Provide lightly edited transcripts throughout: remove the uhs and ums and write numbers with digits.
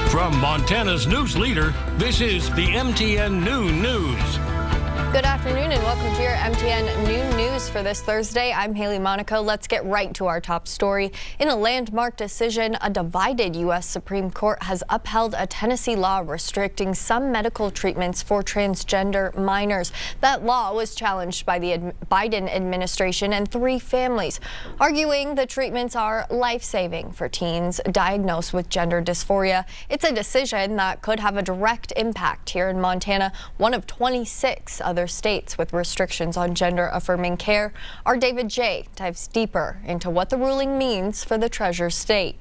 From Montana's news leader, this is the MTN Noon News. Good afternoon and welcome to your MTN Noon News for this Thursday. I'm Hailey, Monaco. Let's get right to our top story. In a landmark decision, a divided U.S. Supreme Court has upheld a Tennessee law restricting some medical treatments for transgender minors. That law was challenged by the Biden administration and 3 families, arguing the treatments are life-saving for teens diagnosed with gender dysphoria. It's a decision that could have a direct impact here in Montana, one of 26 other states with restrictions on gender-affirming care. Our David J. dives deeper into what the ruling means for the Treasure State.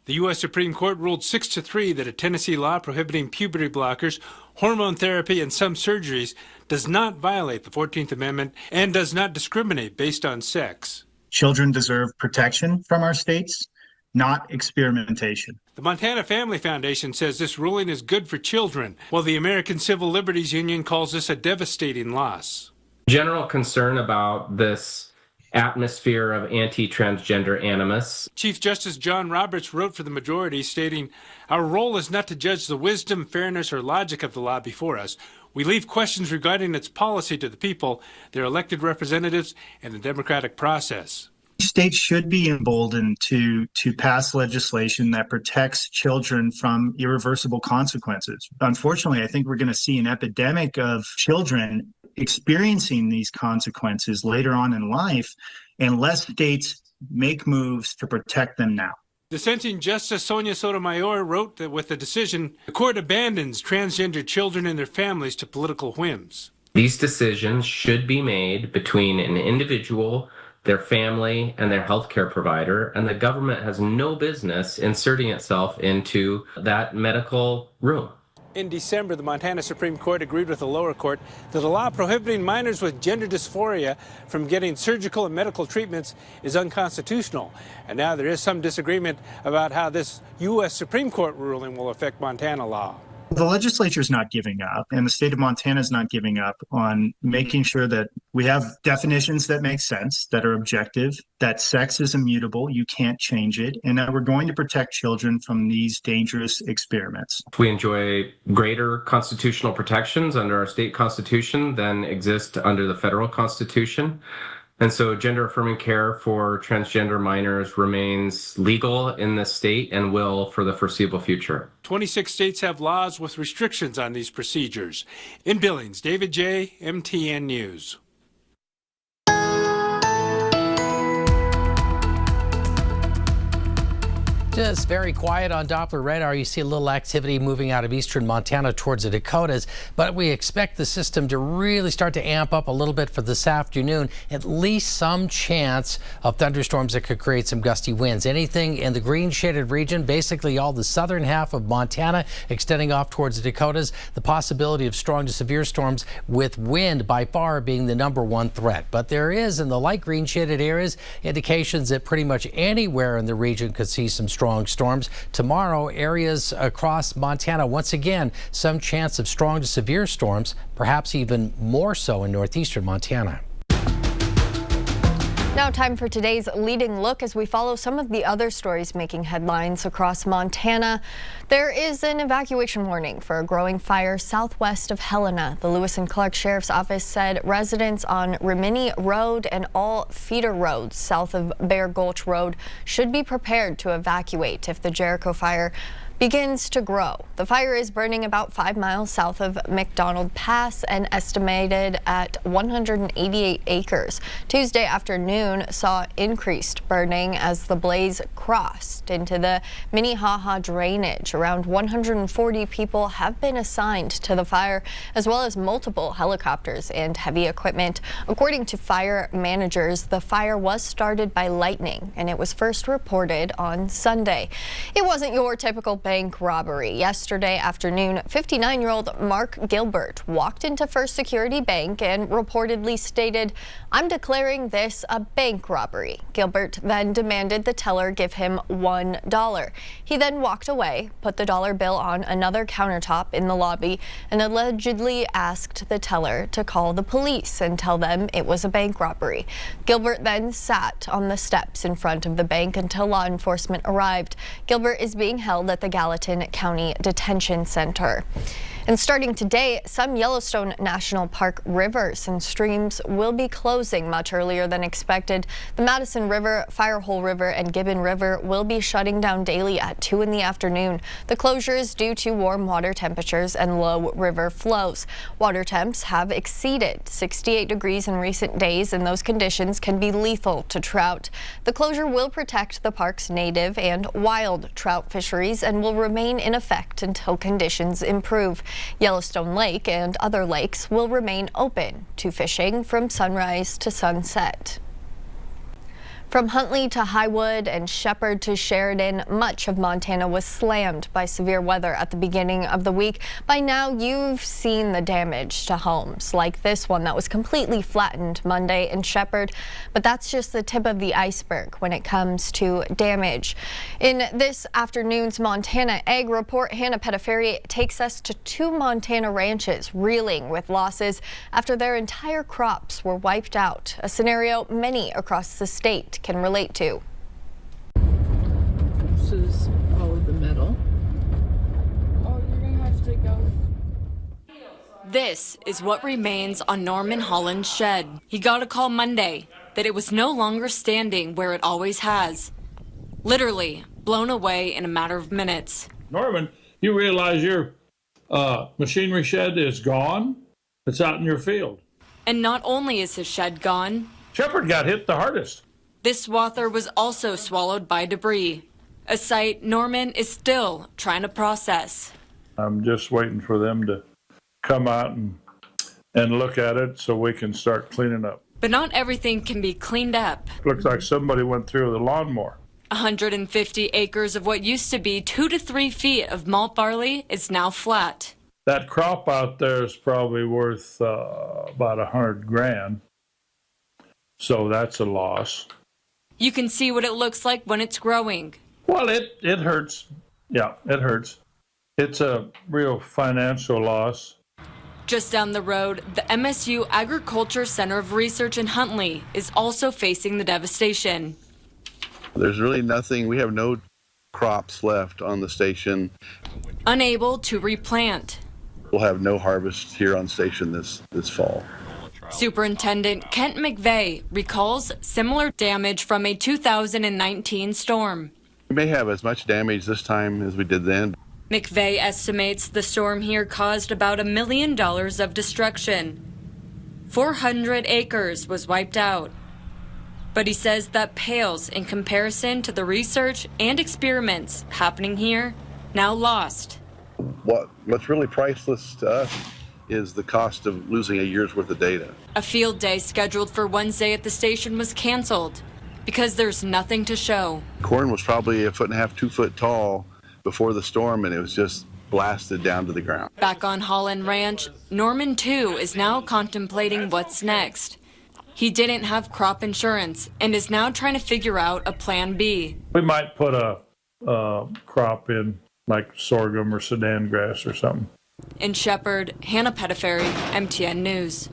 The U.S. Supreme Court ruled 6-3 that a Tennessee law prohibiting puberty blockers, hormone therapy, and some surgeries does not violate the 14th Amendment and does not discriminate based on sex. Children deserve protection from our states, not experimentation. The Montana Family Foundation says this ruling is good for children, while the American Civil Liberties Union calls this a devastating loss. General concern about this atmosphere of anti-transgender animus. Chief Justice John Roberts wrote for the majority, stating, "Our role is not to judge the wisdom, fairness, or logic of the law before us. We leave questions regarding its policy to the people, their elected representatives, and the democratic process." States should be emboldened to pass legislation that protects children from irreversible consequences. Unfortunately, I think we're going to see an epidemic of children experiencing these consequences later on in life unless states make moves to protect them now. Dissenting Justice Sonia Sotomayor wrote that with the decision, the court abandons transgender children and their families to political whims. These decisions should be made between an individual, their family, and their healthcare provider, and the government has no business inserting itself into that medical room. In December, the Montana Supreme Court agreed with the lower court that a law prohibiting minors with gender dysphoria from getting surgical and medical treatments is unconstitutional. And now there is some disagreement about how this U.S. Supreme Court ruling will affect Montana law. The legislature is not giving up, and the state of Montana is not giving up on making sure that we have definitions that make sense, that are objective, that sex is immutable, you can't change it, and that we're going to protect children from these dangerous experiments. We enjoy greater constitutional protections under our state constitution than exist under the federal constitution. And so gender-affirming care for transgender minors remains legal in the state and will for the foreseeable future. 26 states have laws with restrictions on these procedures. In Billings, David J., MTN News. Just very quiet on Doppler radar. You see a little activity moving out of eastern Montana towards the Dakotas, but we expect the system to really start to amp up a little bit for this afternoon. At least some chance of thunderstorms that could create some gusty winds. Anything in the green shaded region, basically all the southern half of Montana extending off towards the Dakotas, the possibility of strong to severe storms with wind by far being the #1 threat. But there is in the light green shaded areas indications that pretty much anywhere in the region could see some strong storms. Tomorrow, areas across Montana, once again, some chance of strong to severe storms, perhaps even more so in northeastern Montana. Now time for today's leading look as we follow some of the other stories making headlines across Montana. There is an evacuation warning for a growing fire southwest of Helena. The Lewis and Clark Sheriff's Office said residents on Rimini Road and all feeder roads south of Bear Gulch Road should be prepared to evacuate if the Jericho fire begins to grow. The fire is burning about 5 miles south of McDonald Pass and estimated at 188 acres. Tuesday afternoon saw increased burning as the blaze crossed into the Minnehaha drainage. Around 140 people have been assigned to the fire, as well as multiple helicopters and heavy equipment. According to fire managers, the fire was started by lightning and it was first reported on Sunday. It wasn't your typical bank robbery. Yesterday afternoon, 59-year-old Mark Gilbert walked into First Security Bank and reportedly stated, "I'm declaring this a bank robbery." Gilbert then demanded the teller give him $1. He then walked away, put the dollar bill on another countertop in the lobby, and allegedly asked the teller to call the police and tell them it was a bank robbery. Gilbert then sat on the steps in front of the bank until law enforcement arrived. Gilbert is being held at the Gallatin County Detention Center. And starting today, some Yellowstone National Park rivers and streams will be closing much earlier than expected. The Madison River, Firehole River, and Gibbon River will be shutting down daily at 2 in the afternoon. The closure is due to warm water temperatures and low river flows. Water temps have exceeded 68 degrees in recent days, and those conditions can be lethal to trout. The closure will protect the park's native and wild trout fisheries and will remain in effect until conditions improve. Yellowstone Lake and other lakes will remain open to fishing from sunrise to sunset. From Huntley to Highwood and Shepherd to Sheridan, much of Montana was slammed by severe weather at the beginning of the week. By now, you've seen the damage to homes, like this one that was completely flattened Monday in Shepherd. But that's just the tip of the iceberg when it comes to damage. In this afternoon's Montana Ag Report, Hannah Pettiferi takes us to 2 Montana ranches reeling with losses after their entire crops were wiped out, a scenario many across the state can relate to. This is all of the metal. Oh, you're gonna have to go. This is what remains on Norman Holland's shed. He got a call Monday that it was no longer standing where it always has. Literally blown away in a matter of minutes. Norman, you realize your machinery shed is gone? It's out in your field. And not only is his shed gone, Shepherd got hit the hardest. this swather was also swallowed by debris, a sight Norman is still trying to process. I'm just waiting for them to come out and look at it so we can start cleaning up. But not everything can be cleaned up. Looks like somebody went through with a lawnmower. 150 acres of what used to be 2 to 3 feet of malt barley is now flat. That crop out there is probably worth about $100,000. So that's a loss. You can see what it looks like when it's growing. Well, it hurts. Yeah, it hurts. It's a real financial loss. Just down the road, the MSU Agriculture Center of Research in Huntley is also facing the devastation. There's really nothing, we have no crops left on the station. Unable to replant. We'll have no harvest here on station this fall. Superintendent Kent McVeigh recalls similar damage from a 2019 storm. We may have as much damage this time as we did then. McVeigh estimates the storm here caused about $1 million of destruction. 400 acres was wiped out. But he says that pales in comparison to the research and experiments happening here, now lost. What's really priceless to us is the cost of losing a year's worth of data. A field day scheduled for Wednesday at the station was canceled because there's nothing to show. Corn was probably 1.5 feet, 2 foot tall before the storm, and it was just blasted down to the ground. Back on Holland Ranch, Norman too is now contemplating what's next. He didn't have crop insurance and is now trying to figure out a plan B. We might put a crop in like sorghum or Sudan grass or something. In Shepherd, Hannah Pettiferi, MTN News.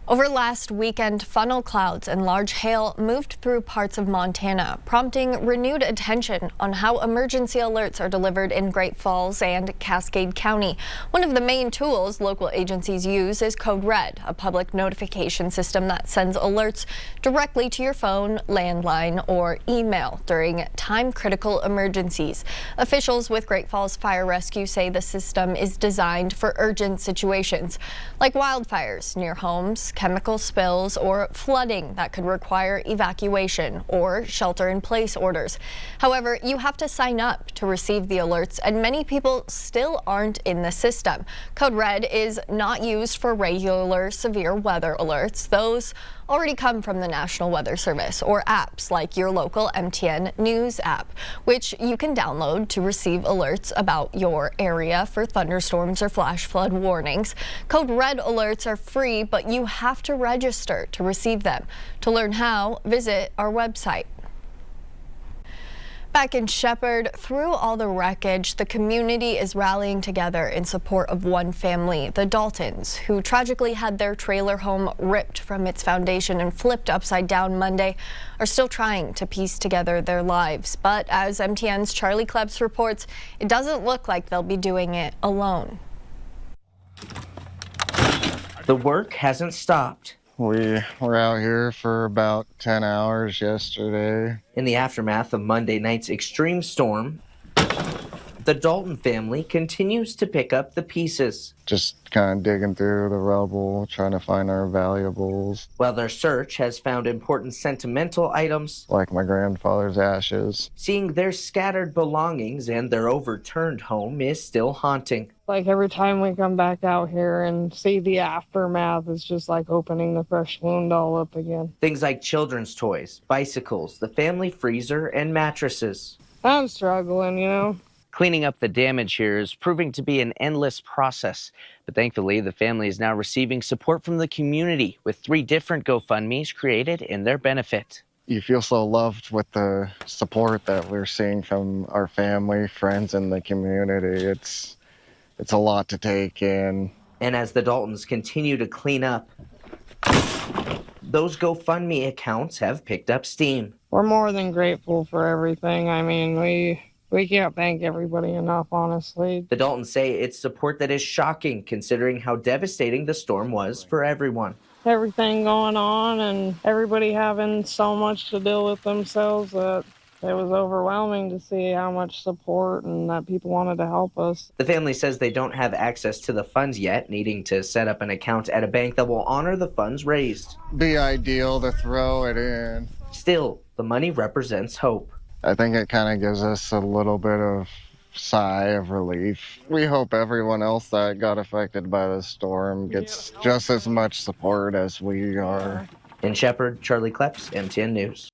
Over last weekend, funnel clouds and large hail moved through parts of Montana, prompting renewed attention on how emergency alerts are delivered in Great Falls and Cascade County. One of the main tools local agencies use is Code Red, a public notification system that sends alerts directly to your phone, landline, or email during time-critical emergencies. Officials with Great Falls Fire Rescue say the system is designed for urgent situations, like wildfires near homes, chemical spills, or flooding that could require evacuation or shelter-in-place orders. However, you have to sign up to receive the alerts, and many people still aren't in the system. Code Red is not used for regular severe weather alerts. Those already come from the National Weather Service or apps like your local MTN News app, which you can download to receive alerts about your area for thunderstorms or flash flood warnings. Code Red alerts are free, but you have to register to receive them. To learn how, visit our website. Back in Shepherd, through all the wreckage, the community is rallying together in support of one family, the Daltons, who tragically had their trailer home ripped from its foundation and flipped upside down Monday, are still trying to piece together their lives. But as MTN's Charlie Klebs reports, it doesn't look like they'll be doing it alone. The work hasn't stopped. We were out here for about 10 hours yesterday. In the aftermath of Monday night's extreme storm, the Dalton family continues to pick up the pieces. Just kind of digging through the rubble, trying to find our valuables. While their search has found important sentimental items, like my grandfather's ashes. Seeing their scattered belongings and their overturned home is still haunting. Like every time we come back out here and see the aftermath, it's just like opening the fresh wound all up again. Things like children's toys, bicycles, the family freezer, and mattresses. I'm struggling, you know. Cleaning up the damage here is proving to be an endless process, but thankfully the family is now receiving support from the community with 3 different GoFundMes created in their benefit. You feel so loved with the support that we're seeing from our family, friends, and the community. It's a lot to take in. And as the Daltons continue to clean up, those GoFundMe accounts have picked up steam. We're more than grateful for everything. I mean, we can't thank everybody enough, honestly. The Daltons say it's support that is shocking considering how devastating the storm was for everyone. Everything going on and everybody having so much to deal with themselves that it was overwhelming to see how much support and that people wanted to help us. The family says they don't have access to the funds yet, needing to set up an account at a bank that will honor the funds raised. Be ideal to throw it in. Still, the money represents hope. I think it kind of gives us a little bit of sigh of relief. We hope everyone else that got affected by the storm gets just as much support as we are. In Shepherd, Charlie Klebs, MTN News.